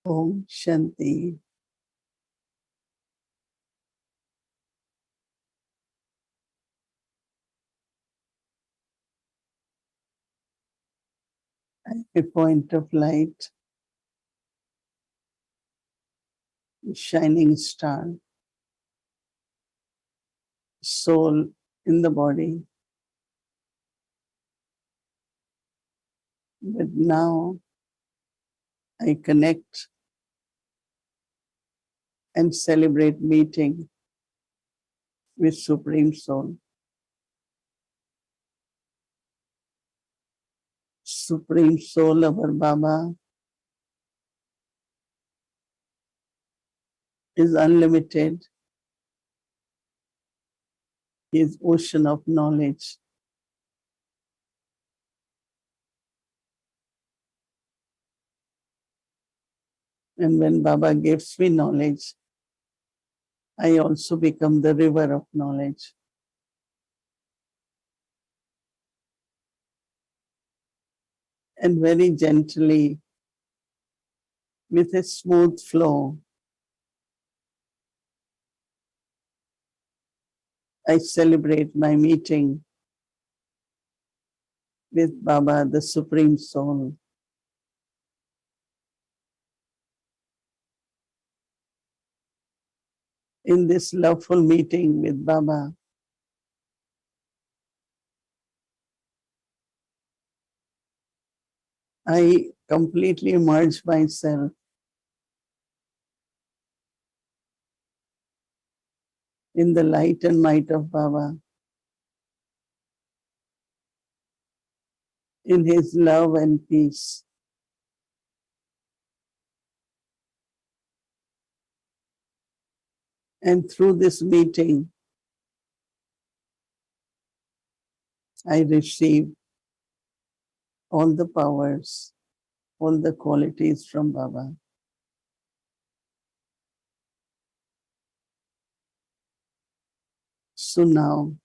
Om Shanti. A point of light, a shining star, soul in the body. But now I connect and celebrate meeting with Supreme Soul. Supreme Soul, our Baba, is unlimited. He is ocean of knowledge. And when Baba gives me knowledge, I also become the river of knowledge. And very gently, with a smooth flow, I celebrate my meeting with Baba, the Supreme Soul. In this loveful meeting with Baba, I completely immerse myself in the light and might of Baba, in his love and peace. And through this meeting, I receive all the powers, all the qualities from Baba. So now,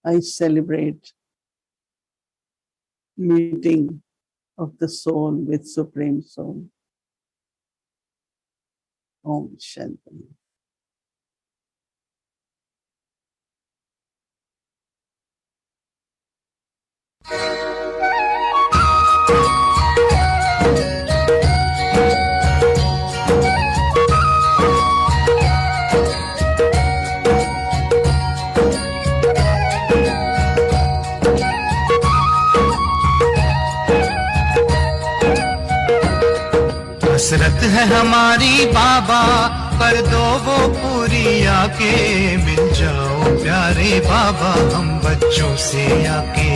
I celebrate meeting of the soul with Supreme Soul. Om Shanti. हसरत है हमारी बाबा, कर दो वो पूरी आके, मिल जाओ प्यारे बाबा हम बच्चों से आके,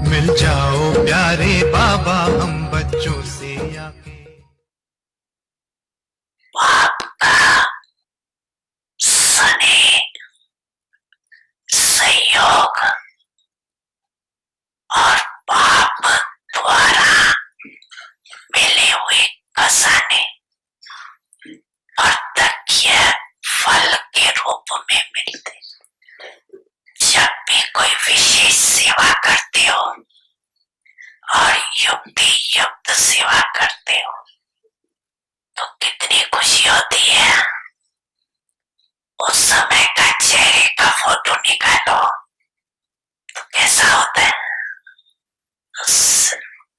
मिल जाओ प्यारे बाबा हम बच्चों से आके। बाप का स्नेह, सहयोग और बाप द्वारा मिले हुए खजाने और तकिया फल के रूप में मिलते। जब भी कोई विशेष सेवा करते हो और युक्ति युक्त सेवा करते हो तो कितनी खुशी होती है। उस समय का चेहरे का फोटो निकालो तो कैसा होता है।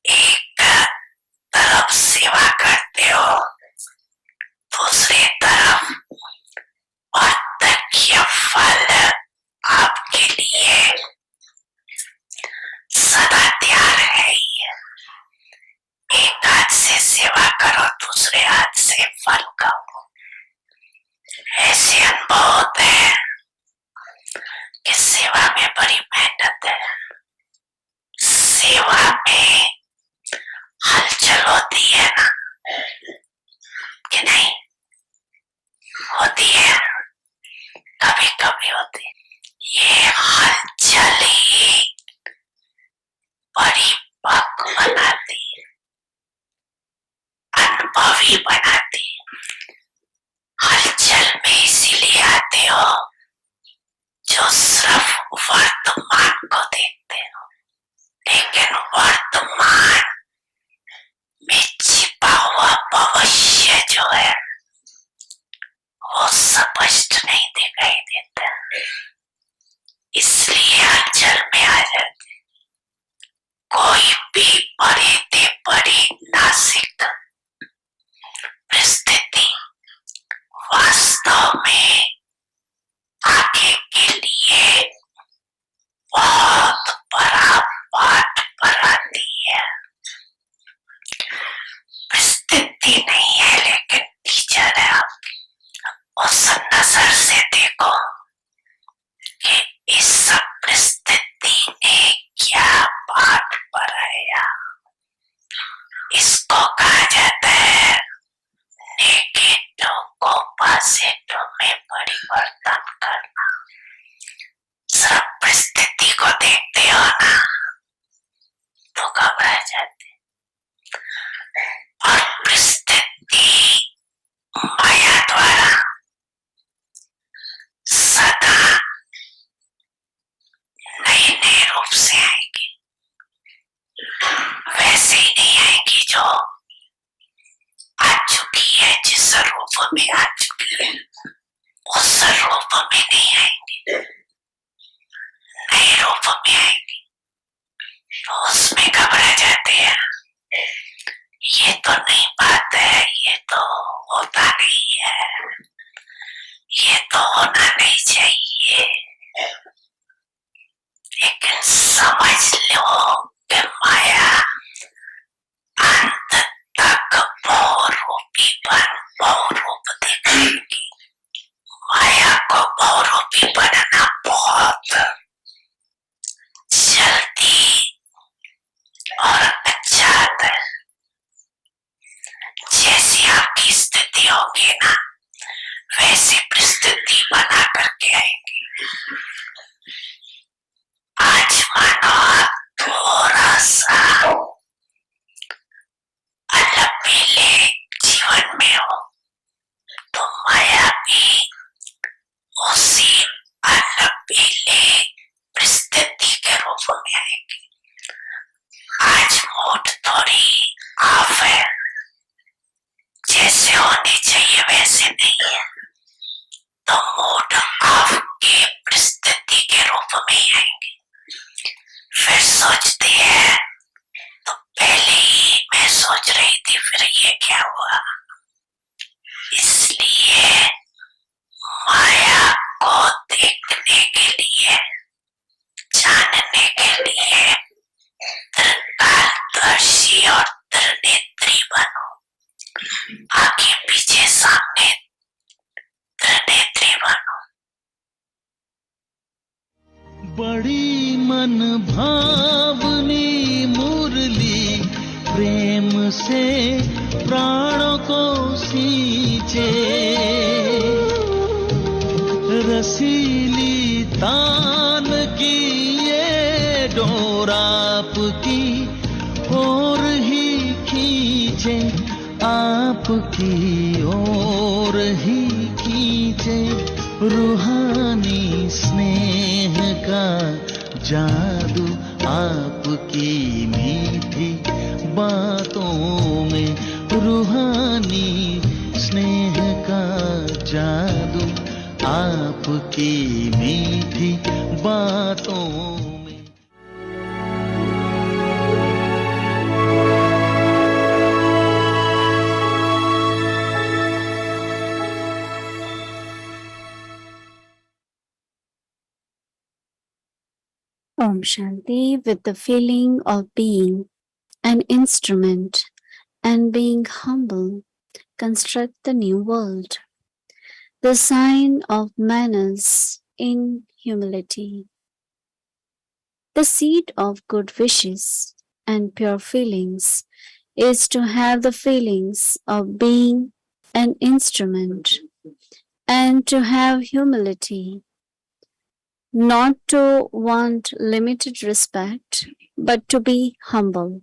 एक तरफ सेवा करते हो, दूसरी तरफ तकिया फल आपके लिए सदा तैयार है। एक हाथ से सेवा करो, दूसरे हाथ से फल खाओ। ऐसे अनुभव होते हैं कि सेवा में बड़ी मेहनत है। सेवा में हलचल होती है ना, कि नहीं होती है, कभी कभी होती है। ये हलचल ही बड़ी पक बनाती है, अनुभवी बनाती है। हलचल में इसीलिए आते हो जो सिर्फ वर्तमान को देखते हो, लेकिन वर्तमान दृश्य जो है वो स्पष्ट नहीं दिखाई देता, इसलिए अंचल में आ जाते। कोई भी बड़ी से बड़ी नासिक परिस्थिति वास्तव में आगे के लिए बहुत बड़ा पाठ पढ़ाती है। परिस्थिति नहीं है लेकिन टीचर है आपकी। उस नजर से देखो कि इस परिस्थिति ने क्या पाठ पढ़ाया। इसको कहा जाता है नेगेटिव को पॉजिटिव में परिवर्तन करना। सब परिस्थिति को देखते हो ना तो घबरा जाते, और परिस्थिति माया द्वारा सदा नए नए रूप से आएगी। वैसे ही नहीं आएगी जो आ चुकी है, जिस रूप में आ चुकी है उस रूप में नहीं आएंगी, नए रूप में आएंगी। तो उसमें घबरा जाते हैं, ये तो नहीं बात है, ये तो होता नहीं है, ये तो होना नहीं चाहिए। लेकिन समझ लो कि माया अंत तक बहुरूप दिखेगी। माया को बहुरूपी बनना बहुत जल्दी और अच्छा आता है। जैसी आपकी स्थिति होगी ना वैसी परिस्थिति बना करके आएगी। आज मानो आप थोड़ा सा अलबेले जीवन में हो तो माया भी उसी अलबेले परिस्थिति के रूप में आएगी। आज मूड थोड़ी ऑफ है, जैसे होनी चाहिए वैसे नहीं है, तो मूड ऑफ के परिस्थिति के रूप में ही आएंगे। फिर सोचती है तो पहले ही मैं सोच रही थी, फिर ये क्या हुआ। इसलिए माया को देखने के लिए, जानने के लिए त्रिकालदर्शी और त्रिनेत्री बनो। आगे पीछे सामने त्रिनेत्री बनो। बड़ी मन भावनी मुरली प्रेम से प्राणों को सींचे, रसीली तान की ये डोर आपकी ओर ही खींचे, आपकी ओर ही खींचे। रूहानी स्नेह का जादू आपकी मीठी बातों में, रूहानी स्नेह का जादू आपकी मीठी बातों में। Om Shanti, with the feeling of being an instrument and being humble, construct the new world. The sign of manners in humility. The seed of good wishes and pure feelings is to have the feelings of being an instrument and to have humility, not to want limited respect, but to be humble.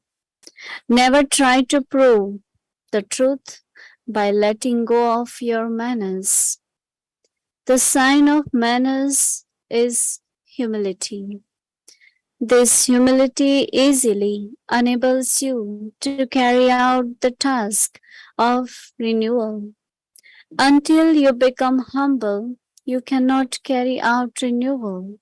Never try to prove the truth by letting go of your manners. The sign of manners is humility. This humility easily enables you to carry out the task of renewal. Until you become humble, you cannot carry out renewal.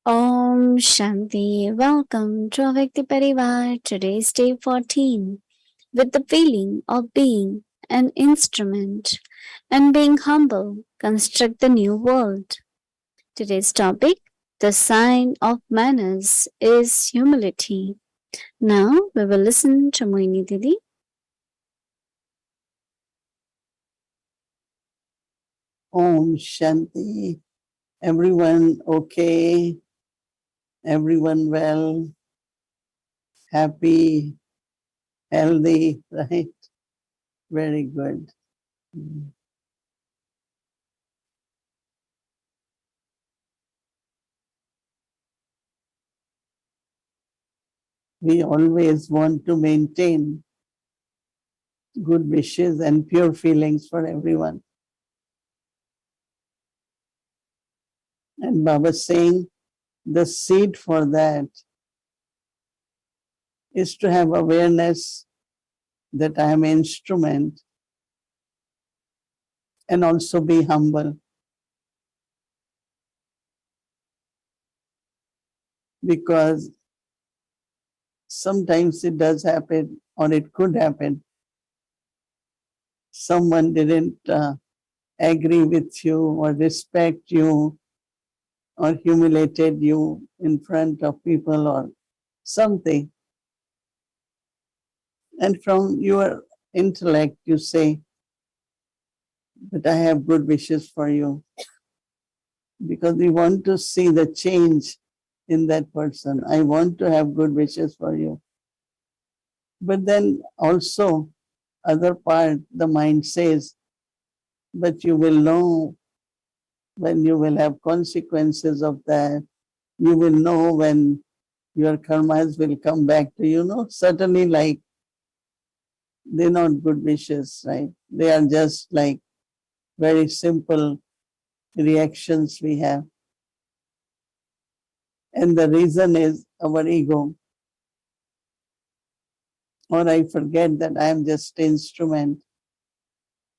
Om Shanti. Welcome to Avekti Parivar. Today's day 14 with the feeling of being an instrument and being humble, construct the new world. Today's topic, the sign of manners, is humility. Now we will listen to Mohini Didi. Om Shanti. Everyone okay? Everyone well? Happy? Healthy? Right? Very good. We always want to maintain good wishes and pure feelings for everyone. And Baba saying the seed for that is to have awareness that I am an instrument and also be humble. Because sometimes it does happen or it could happen. Someone didn't agree with you or respect you or humiliated you in front of people or something. And from your intellect, you say, but I have good wishes for you. Because we want to see the change in that person. I want to have good wishes for you. But then also, other part, the mind says, but you will know when you will have consequences of that. You will know when your karmas will come back to you. No, certainly like they're not good wishes, right? They are just like very simple reactions we have. And the reason is our ego. Or I forget that I am just instrument.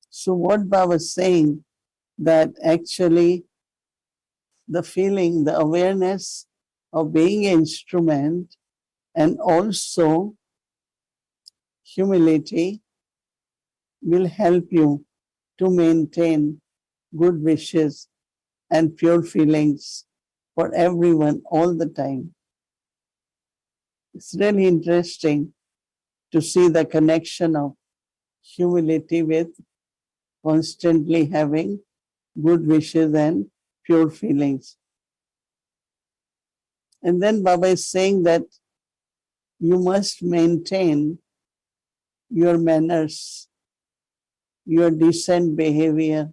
So what Baba was saying that actually the feeling, the awareness of being an instrument and also humility will help you to maintain good wishes and pure feelings for everyone all the time. It's really interesting to see the connection of humility with constantly having good wishes and pure feelings. And then Baba is saying that you must maintain your manners, your decent behavior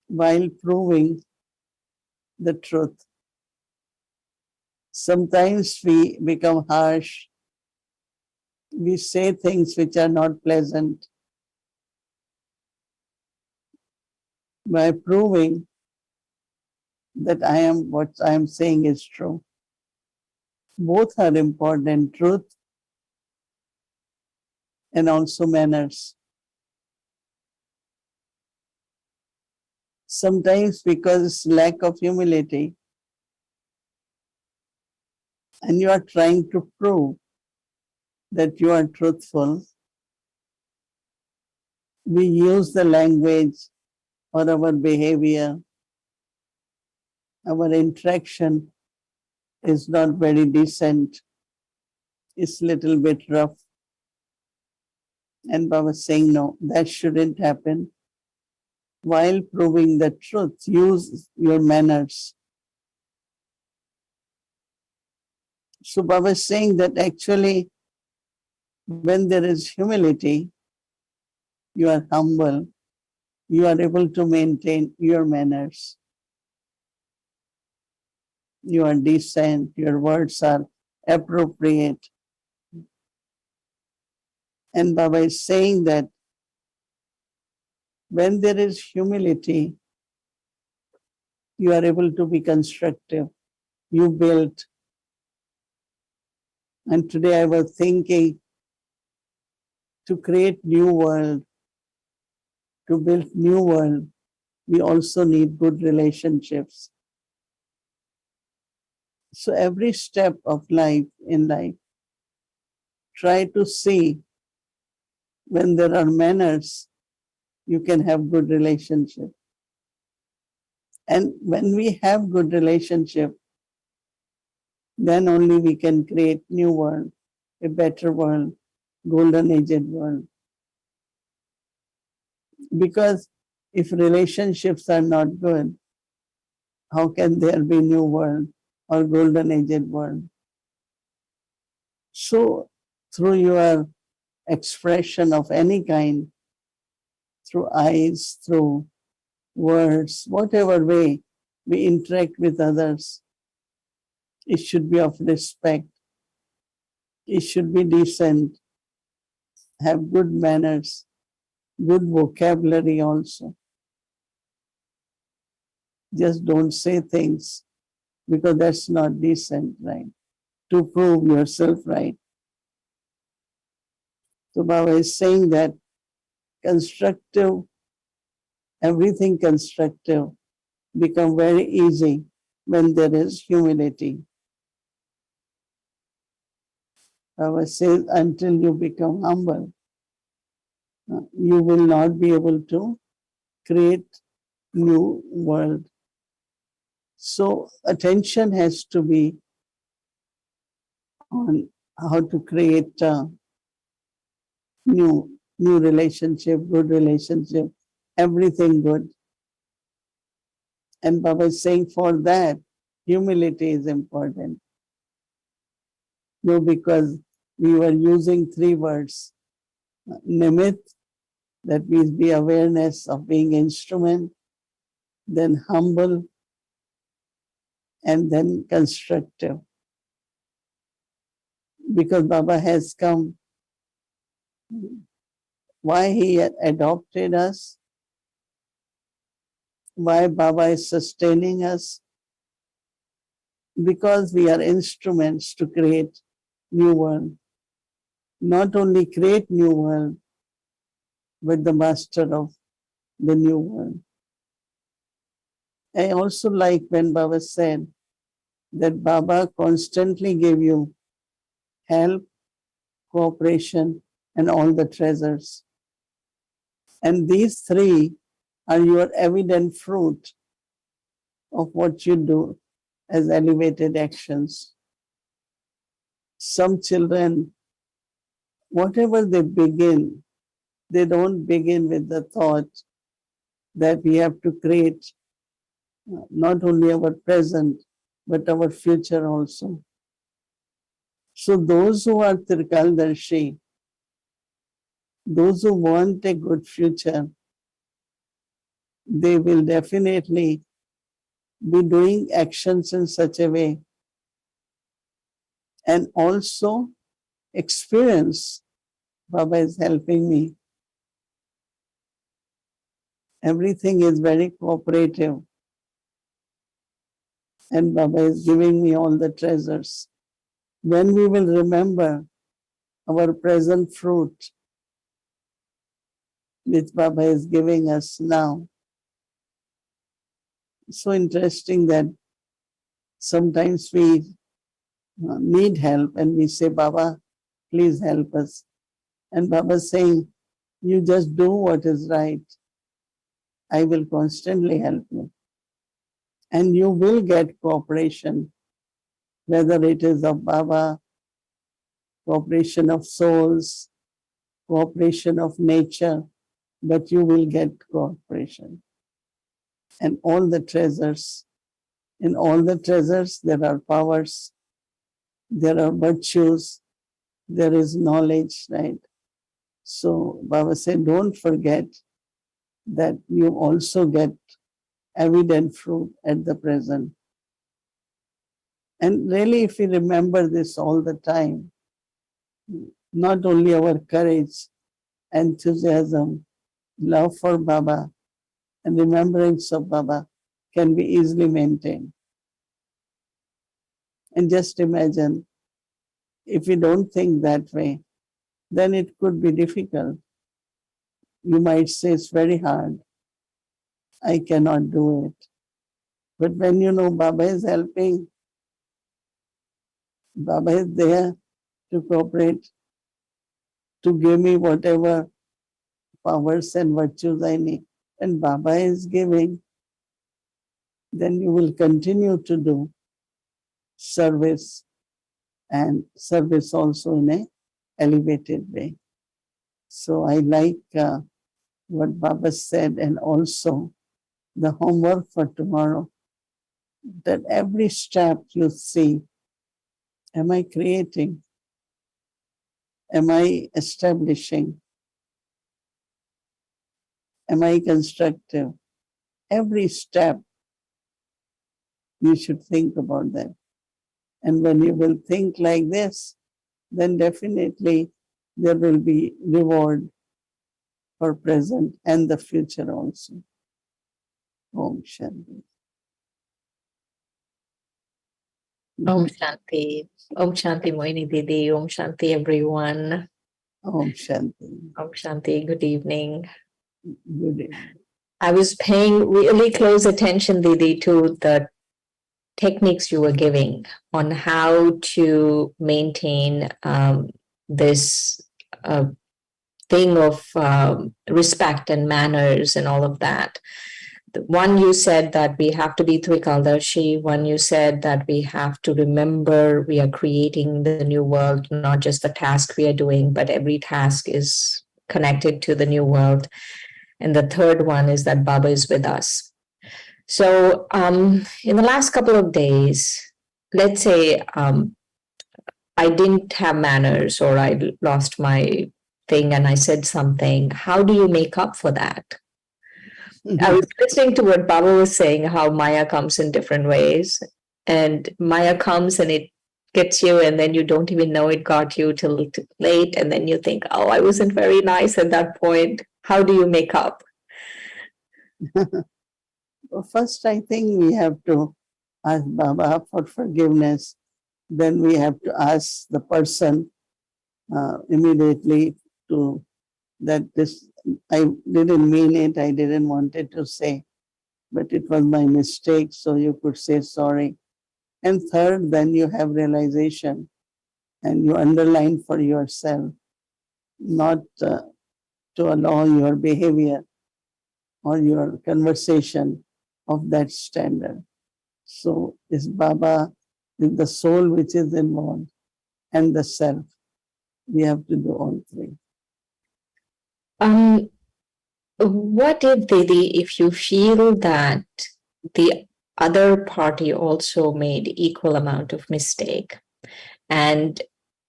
while proving the truth. Sometimes we become harsh. We say things which are not pleasant by proving that what I am saying is true. Both are important, truth and also manners. Sometimes because lack of humility and you are trying to prove that you are truthful, we use the language or our behavior, our interaction is not very decent, it's little bit rough. And Baba is saying, no, that shouldn't happen. While proving the truth, use your manners. So Baba is saying that actually, when there is humility, you are humble, you are able to maintain your manners. You are decent, your words are appropriate. And Baba is saying that When there is humility, you are able to be constructive. You build. And today I was thinking to create new world, to build new world, we also need good relationships. So every step of life in life, try to see when there are manners, you can have good relationship. And when we have good relationship, then only we can create new world, a better world, golden aged world. Because if relationships are not good, how can there be new world or golden aged world? So through your expression of any kind, through eyes, through words, whatever way we interact with others, it should be of respect. It should be decent, have good manners, good vocabulary also. Just don't say things because that's not decent, right? To prove yourself right. So Baba is saying that constructive, everything constructive become very easy when there is humility. Baba says until you become humble, you will not be able to create new world. So attention has to be on how to create new relationship, good relationship, everything good. And Baba is saying for that, humility is important. No, because we were using three words. Nimit, that means be awareness of being instrument, then humble, and then constructive. Because Baba has come, why he adopted us, why Baba is sustaining us, because we are instruments to create new world. Not only create new world, but the master of the new world. I also like when Baba said that Baba constantly gave you help, cooperation, and all the treasures. And these three are your evident fruit of what you do as elevated actions. Some children, whatever they begin, they don't begin with the thought that we have to create not only our present, but our future also. So those who are Tirkaldarshi, those who want a good future, they will definitely be doing actions in such a way and also experience. Baba is helping me. Everything is very cooperative and Baba is giving me all the treasures. When we will remember our present fruit, which Baba is giving us now. So interesting that sometimes we need help and we say, Baba, please help us. And Baba is saying, you just do what is right. I will constantly help you. And you will get cooperation, whether it is of Baba, cooperation of souls, cooperation of nature, but you will get cooperation. And all the treasures, in all the treasures, there are powers, there are virtues, there is knowledge, right? So Baba said, don't forget that you also get evident fruit at the present. And really, if we remember this all the time, not only our courage, enthusiasm, love for Baba and remembrance of Baba can be easily maintained. And just imagine, if you don't think that way, then it could be difficult. You might say it's very hard. I cannot do it. But when you know Baba is helping, Baba is there to cooperate, to give me whatever powers and virtues I need, and Baba is giving, then you will continue to do service, and service also in a elevated way. So I like what Baba said, and also the homework for tomorrow, that every step you see, am I creating? Am I establishing? Am I constructive? Every step, you should think about that. And when you will think like this, then definitely there will be reward for present and the future also. Om Shanti. Om Shanti. Om Shanti, Mohini Didi. Om Shanti, everyone. Om Shanti. Om Shanti, good evening. Good evening. I was paying really close attention, Didi, to the techniques you were giving on how to maintain this thing of respect and manners and all of that. One, you said that we have to be Trikaldarshi. One, you said that we have to remember we are creating the new world, not just the task we are doing, but every task is connected to the new world. And the third one is that Baba is with us. So in the last couple of days, let's say I didn't have manners or I lost my thing and I said something. How do you make up for that? I was listening to what Baba was saying, how Maya comes in different ways. And Maya comes and it gets you, and then you don't even know it got you till late. And then you think, oh, I wasn't very nice at that point. How do you make up? First, I think we have to ask Baba for forgiveness. Then we have to ask the person immediately to that this, I didn't mean it, I didn't want it to say, but it was my mistake, so you could say sorry. And third, then you have realization and you underline for yourself, not to allow your behavior or your conversation of that standard. So is Baba, is the soul which is involved and the self. We have to do all three. What if, Didi, if you feel that the other party also made equal amount of mistake, and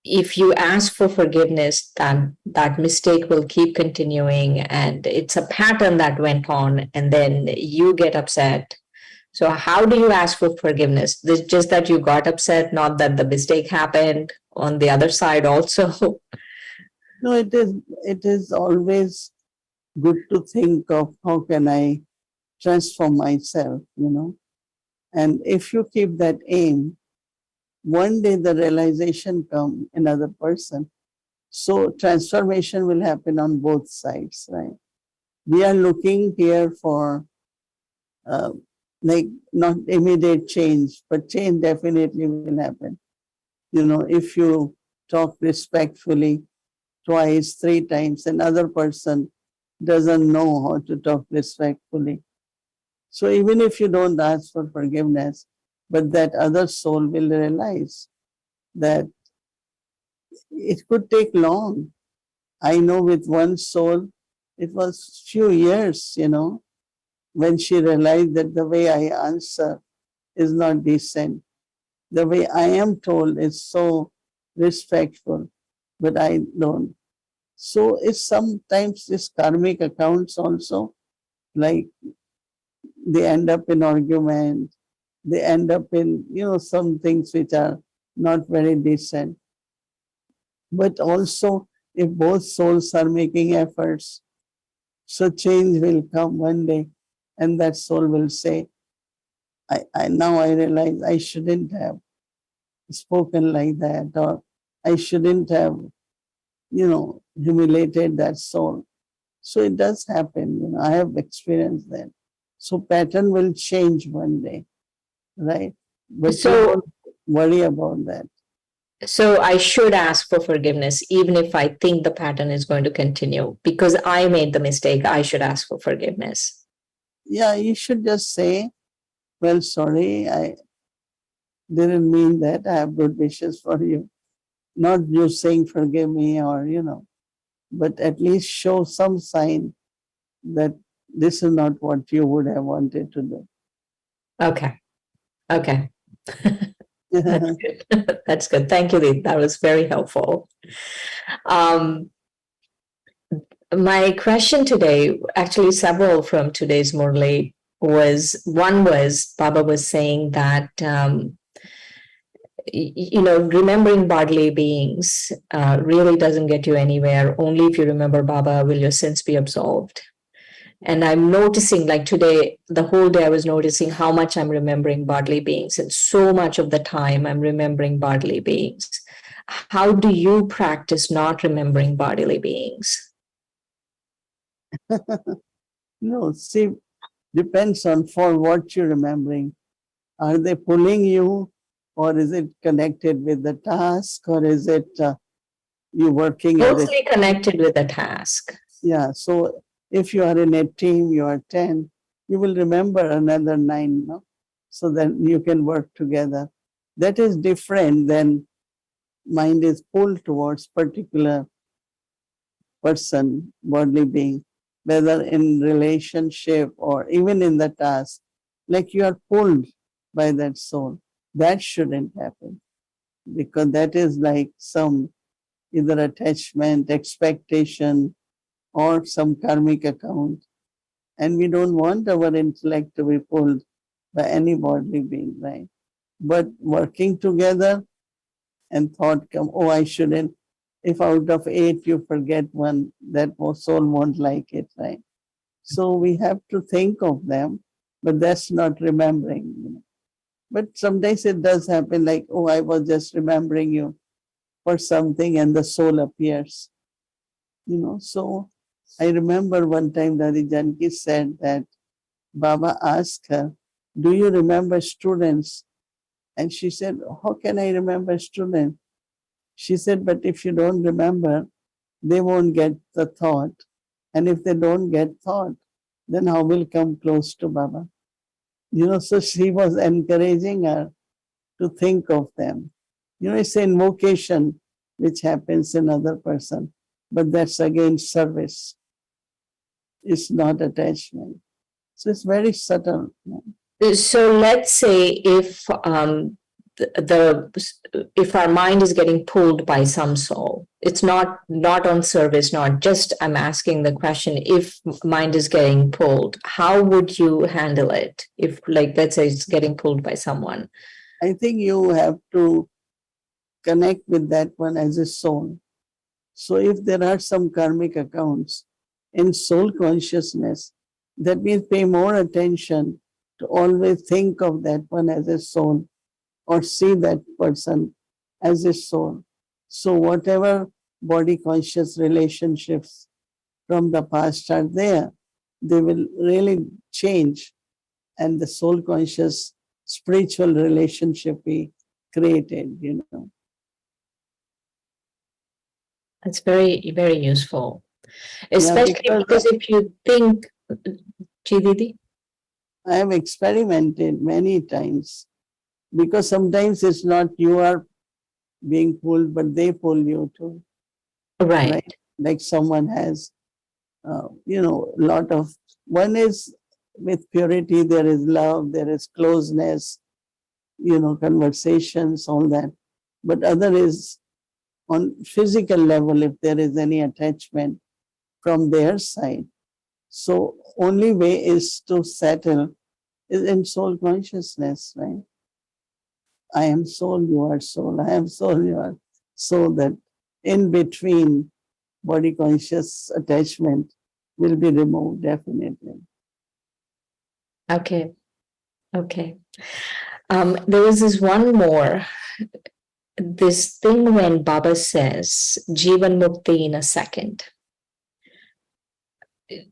if you ask for forgiveness, then that mistake will keep continuing, and it's a pattern that went on, and then you get upset. So how do you ask for forgiveness? It's just that you got upset, not that the mistake happened on the other side also. No, it is always good to think of how can I transform myself, And if you keep that aim, one day the realization come another person. So transformation will happen on both sides, right? We are looking here for not immediate change, but change definitely will happen. If you talk respectfully twice, three times, another person doesn't know how to talk respectfully. So even if you don't ask for forgiveness, but that other soul will realize that it could take long. I know with one soul, it was few years, when she realized that the way I answer is not decent. The way I am told is so respectful, but I don't. So it's sometimes this karmic accounts also, like they end up in argument, they end up in, some things which are not very decent. But also, if both souls are making efforts, So change will come one day, and that soul will say, I now I realize I shouldn't have spoken like that, or I shouldn't have, humiliated that soul. So it does happen, I have experienced that. So pattern will change one day, right? But you So, don't worry about that. so I should ask for forgiveness, even if I think the pattern is going to continue because I made the mistake. I should ask for forgiveness. Yeah, you should just say, well, sorry, I didn't mean that. I have good wishes for you. Not you saying forgive me or, but at least show some sign that this is not what you would have wanted to do. Okay. Okay. That's good. That's good. Thank you, Lee. That was very helpful. Um, my question today, actually, several from today's Murli was one was Baba was saying that remembering bodily beings really doesn't get you anywhere. Only if you remember Baba will your sins be absolved. And I'm noticing, like today, the whole day I was noticing how much I'm remembering bodily beings. And so much of the time I'm remembering bodily beings. How do you practice not remembering bodily beings? No, see, depends on for what you're remembering. Are they pulling you, or is it connected with the task, or is it you working as a Mostly connected with the task. yeah? So if you are in a team, you are 10, you will remember another 9, no? So then you can work together. That is different than mind is pulled towards particular person, bodily being, whether in relationship or even in the task, like you are pulled by that soul. That shouldn't happen because that is like some either attachment, expectation, or some karmic account. And we don't want our intellect to be pulled by any bodily being, right? But working together and thought come, oh, I shouldn't. If out of 8 you forget one, that soul won't like it, right? So we have to think of them, but that's not remembering. But sometimes it does happen like, oh, I was just remembering you for something and the soul appears. So I remember one time Dadi Janki said that Baba asked her, do you remember students? And she said, how can I remember students? She said, but if you don't remember, they won't get the thought. And if they don't get thought, then how will come close to Baba? So she was encouraging her to think of them. It's an invocation which happens in other person, but that's again service. It's not attachment. So it's very subtle. So let's say if if our mind is getting pulled by some soul, it's not on service, not just I'm asking the question, if mind is getting pulled, how would you handle it if, like, let's say it's getting pulled by someone? I think you have to connect with that one as a soul. So if there are some karmic accounts in soul consciousness, that means pay more attention to always think of that one as a soul or see that person as a soul. So whatever body conscious relationships from the past are there, they will really change and the soul conscious spiritual relationship be created. It's very, very useful, Yeah, especially because if you think, Didi? I have experimented many times because sometimes it's not you are being pulled, but they pull you too, Right. right? Like someone has, lot of, one is with purity, there is love, there is closeness, conversations, all that. But other is on physical level, if there is any attachment from their side. So only way is to settle is in soul consciousness, right? I am soul, you are soul, I am soul, you are soul. That in between body conscious attachment will be removed definitely. Okay. Okay. There was this one more, this thing when Baba says Jivan Mukti in a second.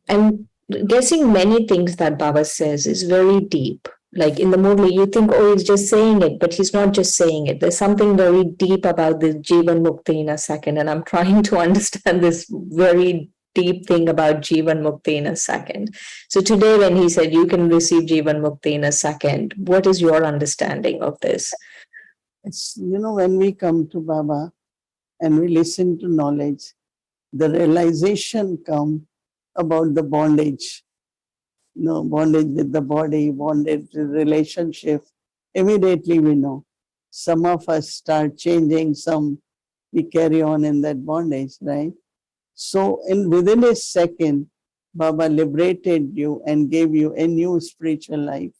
I'm guessing many things that Baba says is very deep. Like in the movie, you think, oh, he's just saying it, but he's not just saying it. There's something very deep about this Jivan Mukti in a second. And I'm trying to understand this very deep thing about Jivan Mukti in a second. So today, when he said you can receive Jivan Mukti in a second, what is your understanding of this? It's, when we come to Baba and we listen to knowledge, the realization comes about the bondage. Bondage with the body, bondage with relationship. Immediately we know. Some of us start changing, some we carry on in that bondage, right? So within a second, Baba liberated you and gave you a new spiritual life,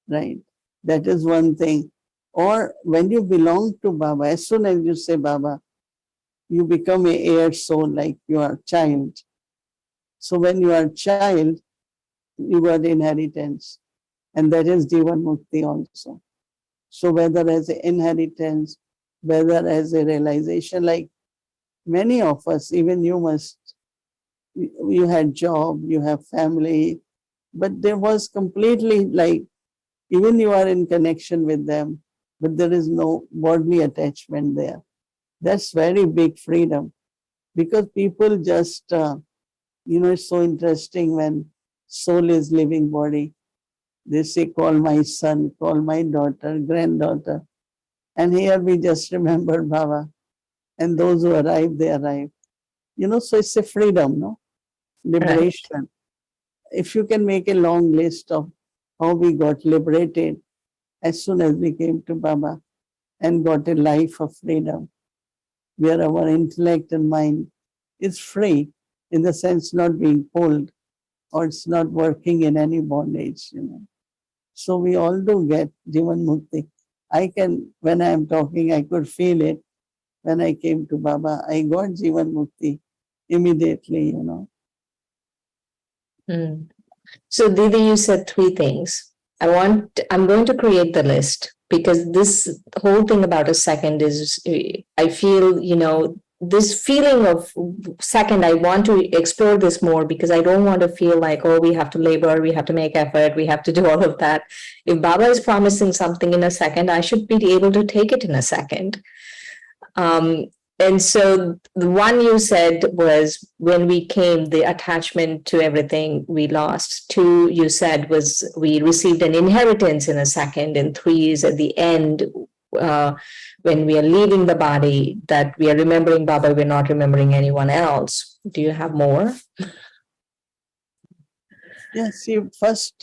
right? That is one thing. Or when you belong to Baba, as soon as you say Baba, you become a air soul like you are a child. So when you are a child, you got inheritance. And that is Jivan Mukti also. So whether as an inheritance, whether as a realization, like many of us, even you had job, you have family, but there was completely like, even you are in connection with them, but there is no bodily attachment there. That's very big freedom, because people just, it's so interesting when soul is living body. They say, call my son, call my daughter, granddaughter. And here we just remember Baba. And those who arrive, they arrive. So it's a freedom, no? Liberation. If you can make a long list of how we got liberated as soon as we came to Baba and got a life of freedom, where our intellect and mind is free, in the sense not being pulled, or it's not working in any bondage, So we all do get Jivan Mukti. When I am talking, I could feel it. When I came to Baba, I got Jivan Mukti immediately, Mm. So, Didi, you said three things. I'm going to create the list, because this whole thing about a second is, I feel, this feeling of second, I want to explore this more, because I don't want to feel like, oh, we have to labor, we have to make effort, we have to do all of that. If Baba is promising something in a second, I should be able to take it in a second. And so the one you said was, when we came, the attachment to everything we lost. Two, you said, was we received an inheritance in a second. And three is at the end, when we are leaving the body, that we are remembering Baba, we're not remembering anyone else. Do you have more? Yes, see, first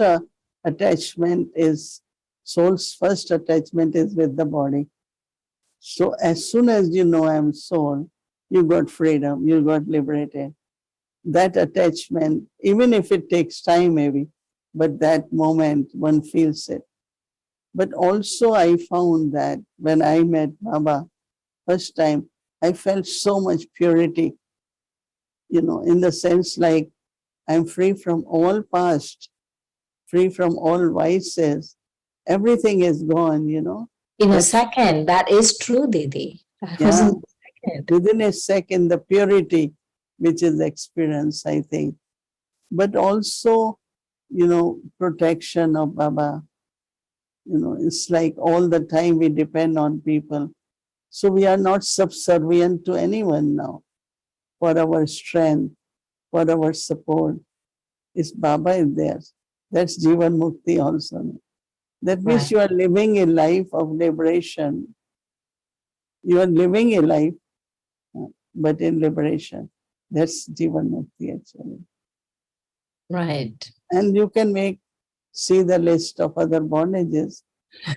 attachment is, soul's first attachment is with the body. So as soon as you know I am soul, you got freedom, you got liberated. That attachment, even if it takes time maybe, but that moment one feels it. But also I found that when I met Baba first time, I felt so much purity, in the sense like I'm free from all past, free from all vices. Everything is gone, In a That's, second, that is true, Didi. That was yeah, in a second. within a second, the purity, which is experience, I think. But also, protection of Baba. It's like all the time we depend on people. So we are not subservient to anyone now for our strength, for our support. It's Baba is there. That's Jivan Mukti also. That means Right. you are living a life of liberation. You are living a life, but in liberation. That's Jivan Mukti actually. Right. And you can see the list of other bondages,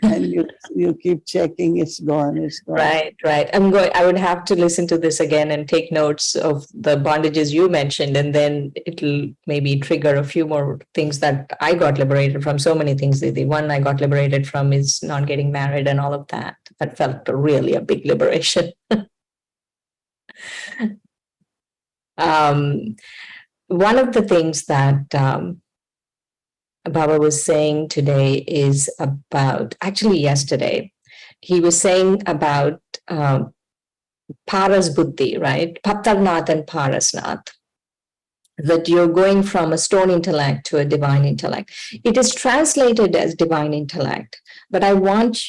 and you keep checking, it's gone, it's gone. Right. I would have to listen to this again and take notes of the bondages you mentioned, and then it'll maybe trigger a few more things that I got liberated from. So many things. The one I got liberated from is not getting married and all of that. That felt really a big liberation. um, one of the things that Baba was saying today is about, actually yesterday, he was saying about Paras Buddhi, right? Patarnath and Parasnath, that you're going from a stone intellect to a divine intellect. It is translated as divine intellect, but I want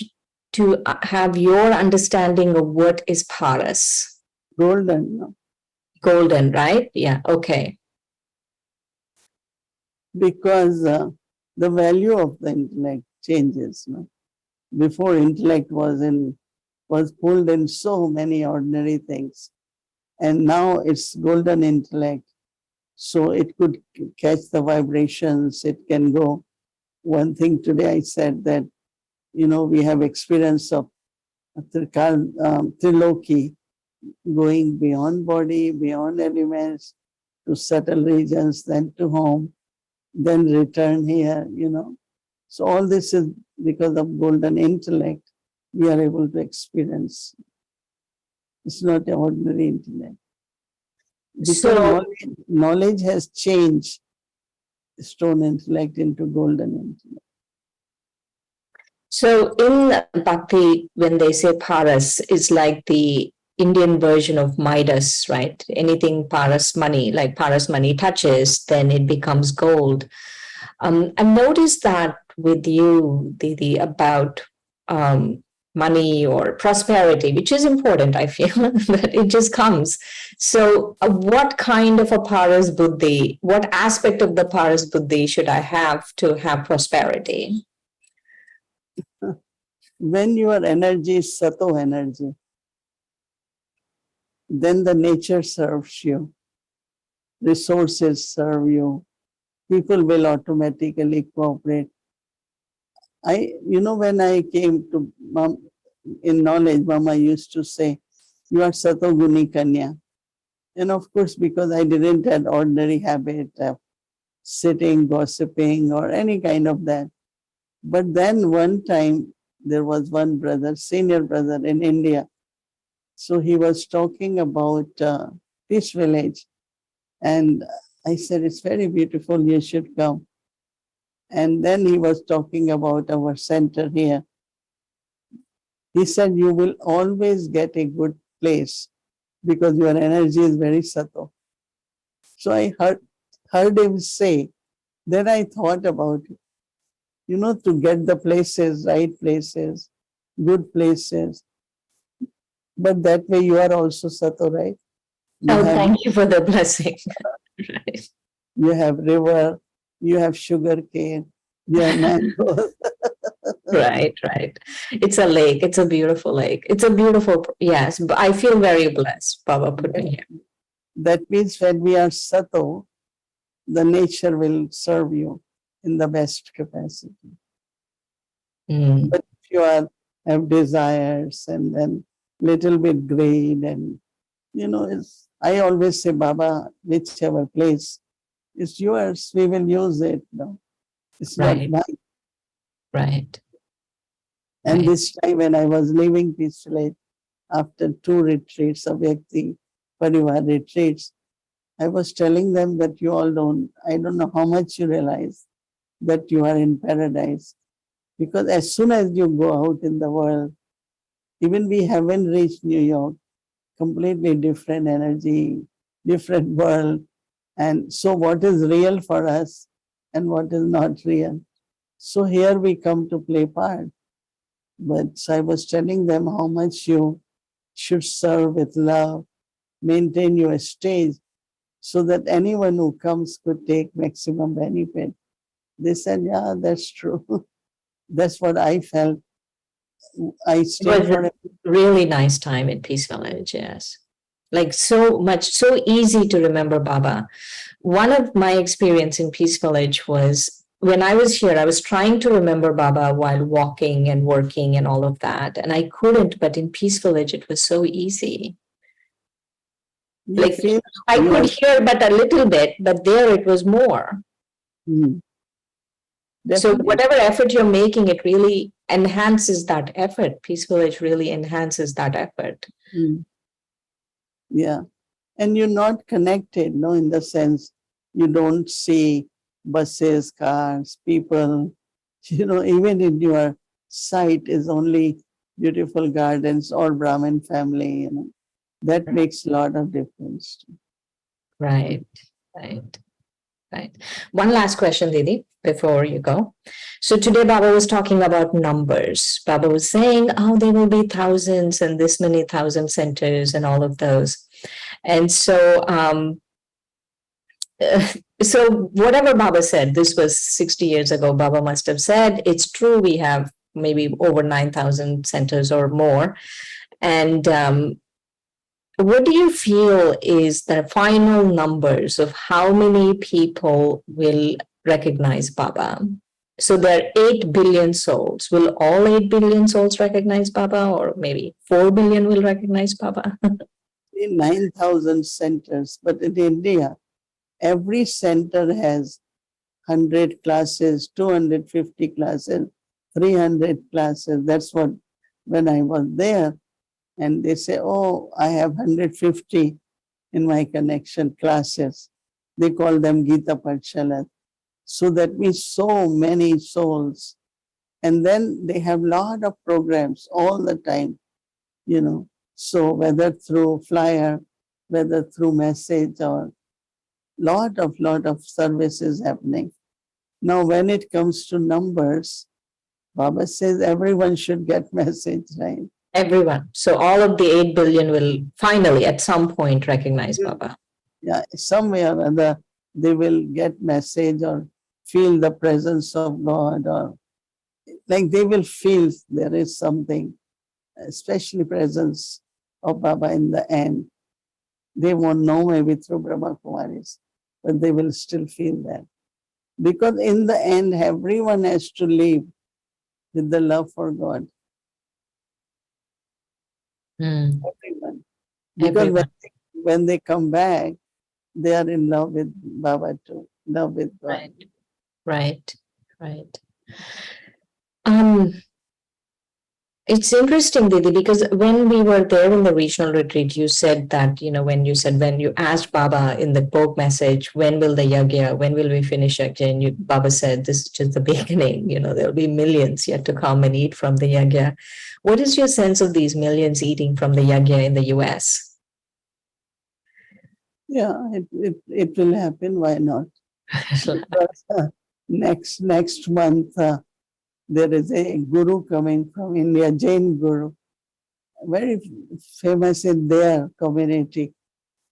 to have your understanding of what is Paras. Golden, no? Golden, right? Yeah, okay. Because the value of the intellect changes. No? Before, intellect was pulled in so many ordinary things, and now it's golden intellect. So it could catch the vibrations. It can go. One thing today I said that, we have experience of Triloki, going beyond body, beyond elements, to subtle regions, then to home, then return here. So all this is because of golden intellect we are able to experience. It's not an ordinary intellect. Because So, knowledge has changed stone intellect into golden intellect. so in Bhakti, when they say Paras, it's like the Indian version of Midas, right? Anything Paras money, like Paras money touches, then it becomes gold. I've noticed that with you, Didi, about money or prosperity, which is important, I feel, that it just comes. So, what kind of a Paras Buddhi, what aspect of the Paras Buddhi should I have to have prosperity? When your energy is sato energy, then the nature serves you, resources serve you, people will automatically cooperate. When I came to in knowledge, Mama used to say, you are Sato Guni Kanya. And of course, because I didn't have ordinary habit of sitting, gossiping, or any kind of that. But then one time, there was one brother, senior brother in India. So he was talking about Peace Village. And I said, it's very beautiful, you should come. And then he was talking about our center here. He said, you will always get a good place because your energy is very sato. So I heard him say, then I thought about it. To get the places, right places, good places. But that way you are also sato, right? Thank you for the blessing. Right. You have river, you have sugar cane, you have mangoes. Right. It's a lake. It's a beautiful lake. It's a beautiful, yes. But I feel very blessed. Baba put me here. That means when we are sato, the nature will serve you in the best capacity. But if you have desires and then little bit greed and I always say, Baba, whichever place is yours, we will use it. No, it's Right. not mine. Right. And Right. this time when I was leaving peacefully after 2 retreats of Yakti Parivar retreats, I was telling them that I don't know how much you realize that you are in paradise. Because as soon as you go out in the world, even we haven't reached New York, completely different energy, different world. And so what is real for us and what is not real. So here we come to play part. But so I was telling them how much you should serve with love, maintain your stage so that anyone who comes could take maximum benefit. They said, yeah, that's true. That's what I felt. I It stayed was for a really nice time in Peace Village, yes. Like so much, so easy to remember Baba. One of my experience in Peace Village was when I was here, I was trying to remember Baba while walking and working and all of that. And I couldn't, but in Peace Village, it was so easy. you Like feel I you could are, hear but a little bit, but there it was more. Hmm, So definitely. whatever effort you're making, it really enhances that effort. Peace Village really enhances that effort. Hmm. Yeah. And you're not connected, no, in the sense You don't see buses, cars, people. Even in your sight is only beautiful gardens or Brahmin family. That makes a lot of difference. Right, right, right. One last question, Didi, before you go. So today Baba was talking about numbers. Baba was saying, oh, there will be thousands and this many thousand centers and all of those. And so, so whatever Baba said, this was 60 years ago, Baba must have said, it's true, we have maybe over 9,000 centers or more. And what do you feel is the final numbers of how many people will recognize Baba? So there are 8 billion souls. Will all 8 billion souls recognize Baba, or maybe 4 billion will recognize Baba? In 9,000 centers, but in India, every center has 100 classes, 250 classes, 300 classes. That's what, when I was there, and they say, oh, I have 150 in my connection classes. They call them Gita Patshala. So that means so many souls. And then they have lot of programs all the time. So whether through flyer, whether through message, or lot of services happening. Now, when it comes to numbers, Baba says everyone should get message, right? Everyone. So all of the 8 billion will finally at some point recognize Baba. Yeah, somewhere or other they will get message or feel the presence of God, or like they will feel there is something, especially presence of Baba in the end. They won't know maybe through Brahma Kumaris, but they will still feel that. Because in the end, everyone has to live with the love for God. Everyone. Because Everyone. when they come back, they are in love with Baba too, love with God. Right. Right. Right. Um, it's interesting, Didi, because when we were there in the regional retreat, you said that, when you asked Baba in the book message, when will the yagya, when will we finish yagya? And Baba said, this is just the beginning, there'll be millions yet to come and eat from the yagya. What is your sense of these millions eating from the yagya in the US? Yeah, it will happen. Why not? Because, next month, there is a guru coming from India, Jain guru, very famous in their community.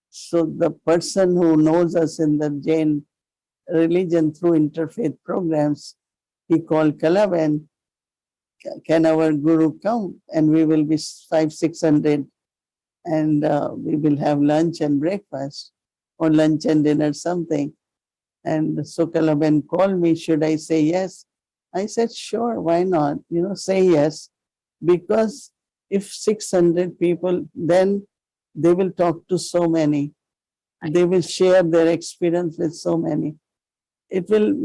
So the person who knows us in the Jain religion through interfaith programs, he called Kalavan, can our guru come? And we will be 500-600, and we will have lunch and breakfast, or lunch and dinner, something. And so Kalavan called me, should I say yes? I said, sure, why not? Say yes. Because if 600 people, then they will talk to so many. They will share their experience with so many. It will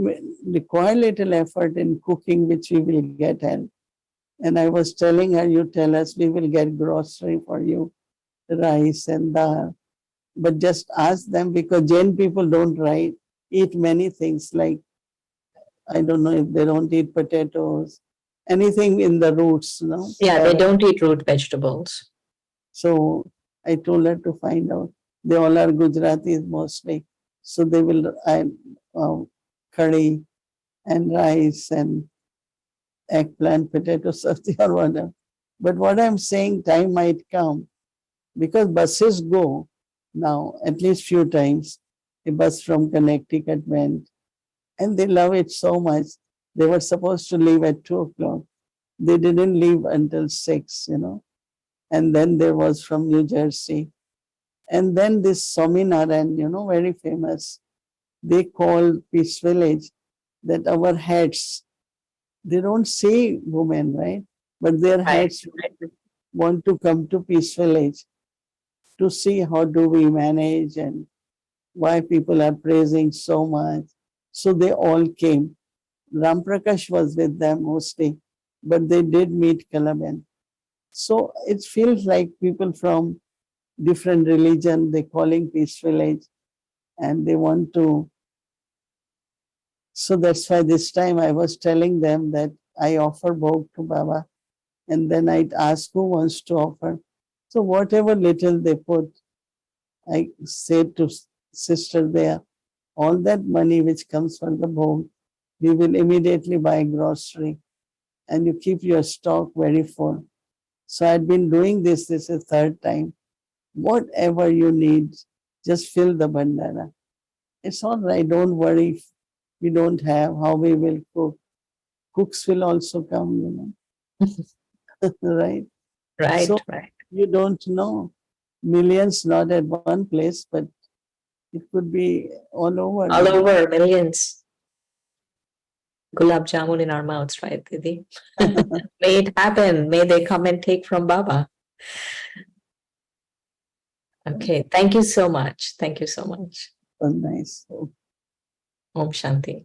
require little effort in cooking, which we will get help. And I was telling her, you tell us, we will get grocery for you, rice and dal. But just ask them, because Jain people don't eat many things, like, I don't know if they don't eat potatoes, anything in the roots, Yeah, they don't eat root vegetables. So I told her to find out. They all are Gujaratis mostly. So they will curry and rice and eggplant, potato sabzi or whatever. But what I'm saying, time might come, because buses go now at least few times. A bus from Connecticut went, and they love it so much. They were supposed to leave at 2 o'clock. They didn't leave until 6. And then there was from New Jersey. And then this Swaminarayan, very famous. They call Peace Village that our heads, they don't see women, right? But their heads want to come to Peace Village to see how do we manage and why people are praising so much. So they all came. Ram Prakash was with them mostly, but they did meet Kalaben. So it feels like people from different religion, they calling Peace Village, and they want to So that's why this time I was telling them that I offer bhog to Baba, and then I'd ask who wants to offer. So whatever little they put, I said to sister there, all that money which comes from the bhog, we will immediately buy grocery, and you keep your stock very full. So I'd been doing this is third time. Whatever you need, just fill the bandana. It's all right, don't worry if we don't have, how we will cook. Cooks will also come, right? Right, So right. you don't know. Millions not at one place, but it could be all over. All over, millions. Gulab jamun in our mouths, right, Didi? May it happen. May they come and take from Baba. Okay, thank you so much. Thank you so much. So nice. Om Shanti.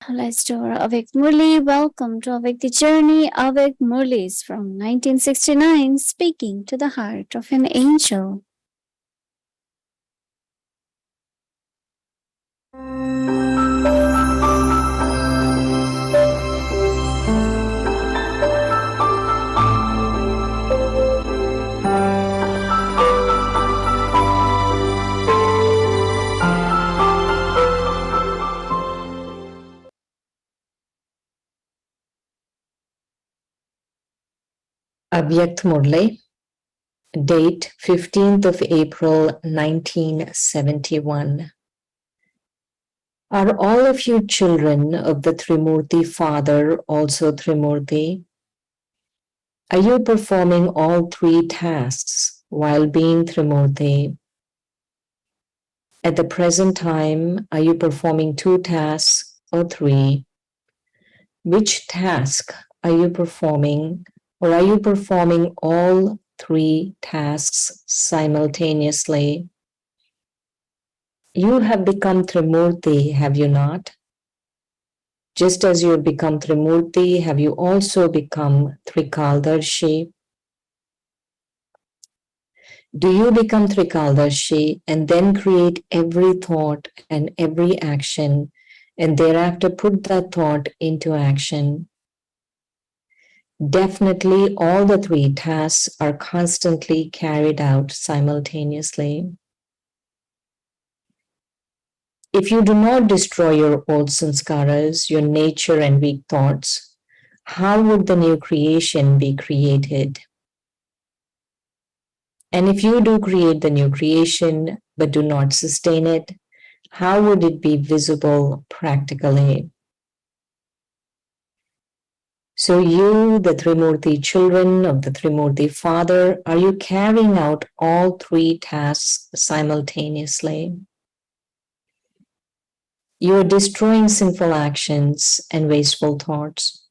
Let's do our Avik Murli. Welcome to Avik the Journey. Avik Murlis from 1969, speaking to the heart of an angel. Avyakt Murli, date 15th of April 1971. Are all of you children of the Trimurti Father also Trimurti? Are you performing all three tasks while being Trimurti? At the present time, are you performing two tasks or three? Which task are you performing, or are you performing all three tasks simultaneously? You have become Trimurti, have you not? Just as you have become Trimurti, have you also become Trikaldarshi? Do you become Trikaldarshi and then create every thought and every action and thereafter put that thought into action? Definitely, all the three tasks are constantly carried out simultaneously. If you do not destroy your old sanskaras, your nature and weak thoughts, how would the new creation be created? And if you do create the new creation but do not sustain it, how would it be visible practically? So you, the Trimurti children of the Trimurti Father, are you carrying out all three tasks simultaneously? You are destroying sinful actions and wasteful thoughts.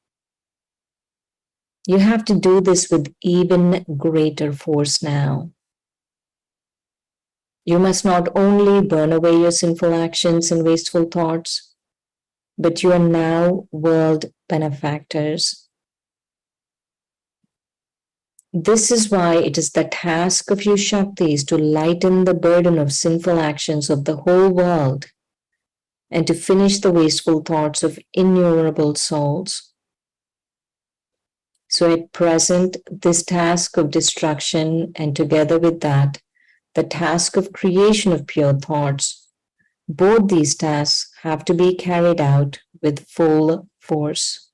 You have to do this with even greater force now. You must not only burn away your sinful actions and wasteful thoughts, but you are now world benefactors. This is why it is the task of you Shaktis to lighten the burden of sinful actions of the whole world and to finish the wasteful thoughts of innumerable souls. So at present, this task of destruction and together with that, the task of creation of pure thoughts, both these tasks have to be carried out with full force.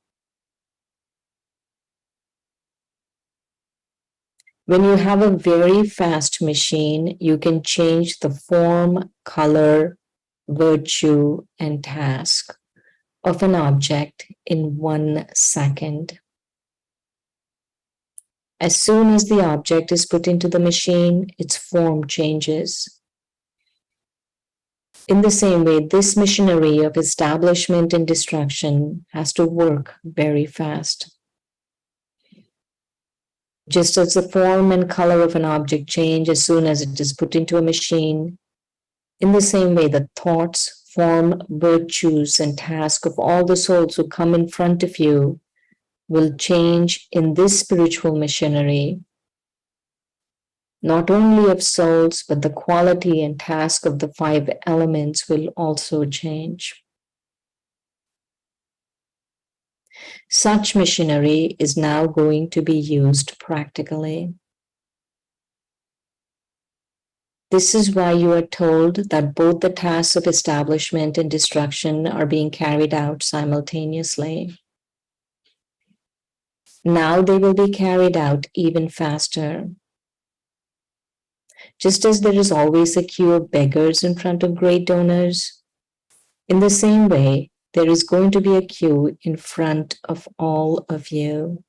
When you have a very fast machine, you can change the form, color, virtue, and task of an object in 1 second. As soon as the object is put into the machine, its form changes. In the same way, this machinery of establishment and destruction has to work very fast. Just as the form and color of an object change as soon as it is put into a machine, in the same way, the thoughts, form, virtues, and task of all the souls who come in front of you will change in this spiritual machinery not only of souls, but the quality and task of the 5 elements will also change. Such missionary is now going to be used practically. This is why you are told that both the tasks of establishment and destruction are being carried out simultaneously. Now they will be carried out even faster. Just as there is always a queue of beggars in front of great donors, in the same way, there is going to be a queue in front of all of you.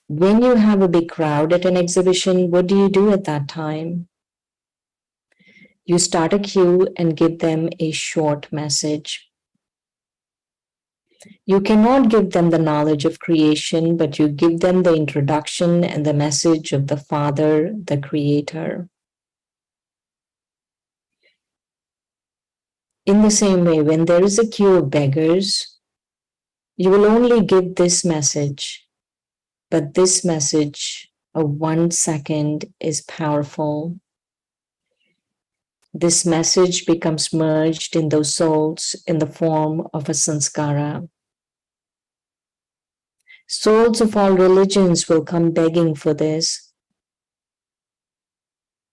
When you have a big crowd at an exhibition, what do you do at that time? You start a queue and give them a short message. You cannot give them the knowledge of creation, but you give them the introduction and the message of the Father, the Creator. In the same way, when there is a queue of beggars, you will only give this message, but this message of 1 second is powerful. This message becomes merged in those souls in the form of a sanskara. Souls of all religions will come begging for this.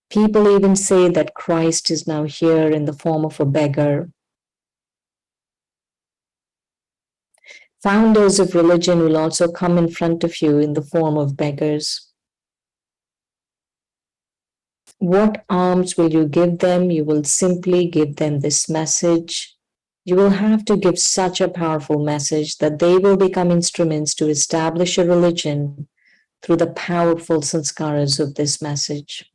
People even say that Christ is now here in the form of a beggar. Founders of religion will also come in front of you in the form of beggars. What alms will you give them? You will simply give them this message. You will have to give such a powerful message that they will become instruments to establish a religion through the powerful sanskaras of this message.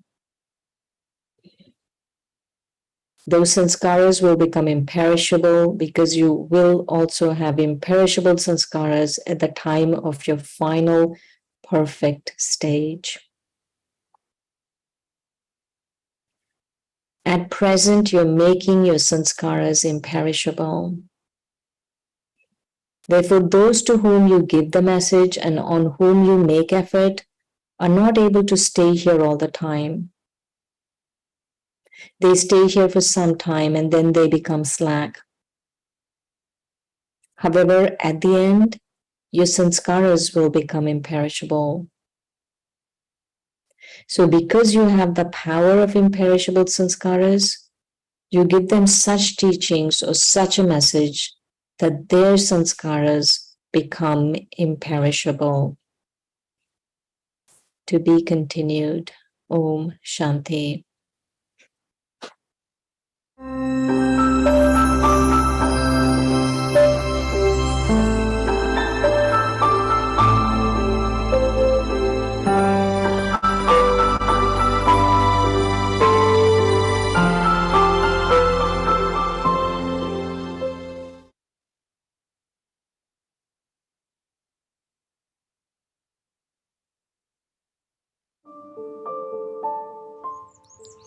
Those sanskaras will become imperishable because you will also have imperishable sanskaras at the time of your final perfect stage. At present, you're making your sanskaras imperishable. Therefore, those to whom you give the message and on whom you make effort are not able to stay here all the time. They stay here for some time and then they become slack. However, at the end, your sanskaras will become imperishable. So because you have the power of imperishable sanskaras, you give them such teachings or such a message that their sanskaras become imperishable. To be continued. Om Shanti.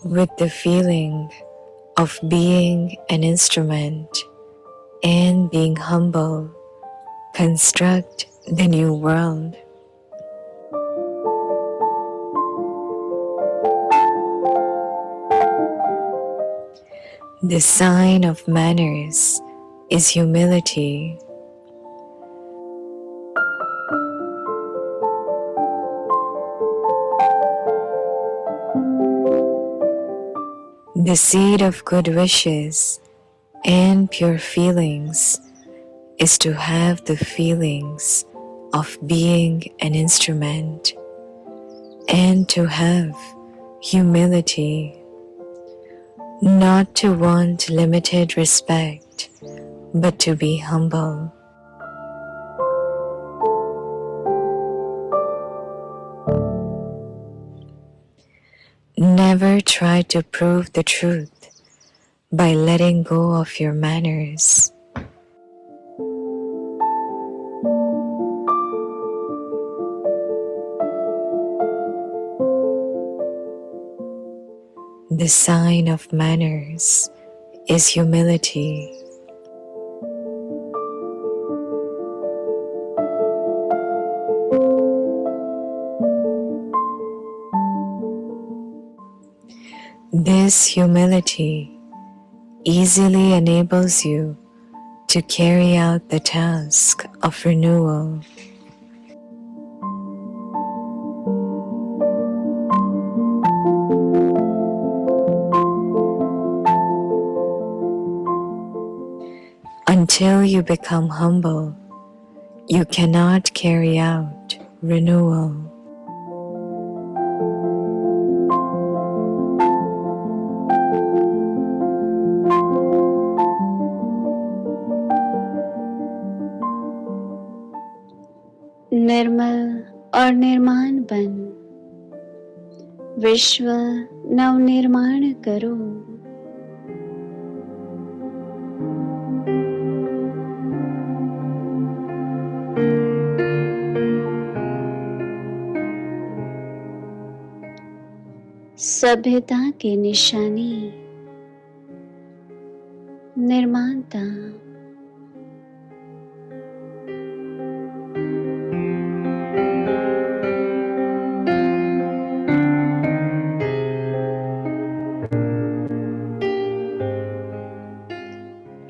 With the feeling of being an instrument and being humble, construct the new world. The sign of manners is humility. The seed of good wishes and pure feelings is to have the feelings of being an instrument and to have humility, not to want limited respect, but to be humble. Never try to prove the truth by letting go of your manners. The sign of manners is humility. This humility easily enables you to carry out the task of renewal. Until you become humble, you cannot carry out renewal. निर्मल और निर्माण बन विश्व नवनिर्माण करो। सभ्यता की निशानी निर्माणता।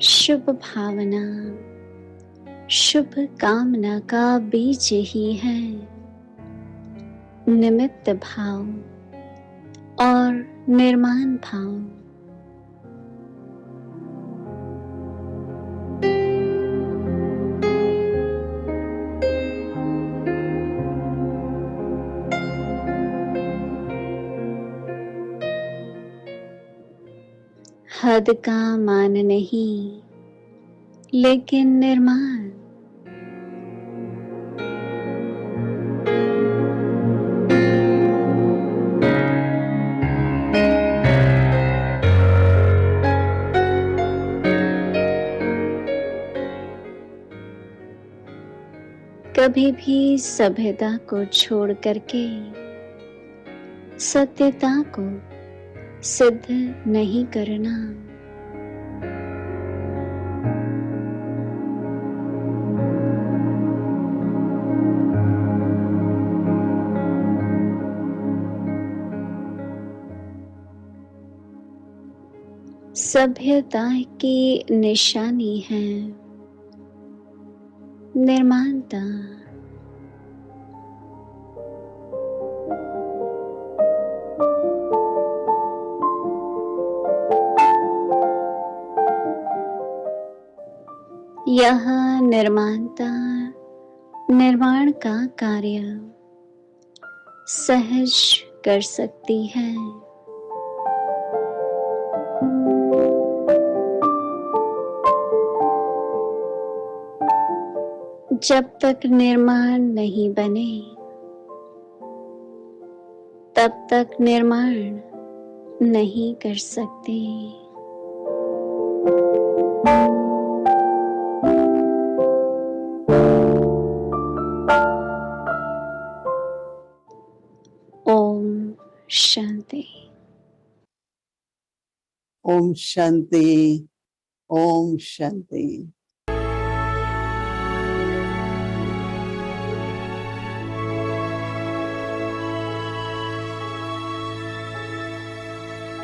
शुभ भावना शुभ कामना का बीज ही है। निमित्त भाव और निर्माण भाव। हद का मान नहीं, लेकिन निर्माण। कभी भी सभ्यता को छोड़ करके सत्यता को सिद्ध नहीं करना। सभ्यता की निशानी है निर्माणता। यह निर्माणता निर्माण का कार्य सहज कर सकती है। जब तक निर्माण नहीं बने तब तक निर्माण नहीं कर सकते। Om Shanti. Om Shanti. Om Shanti.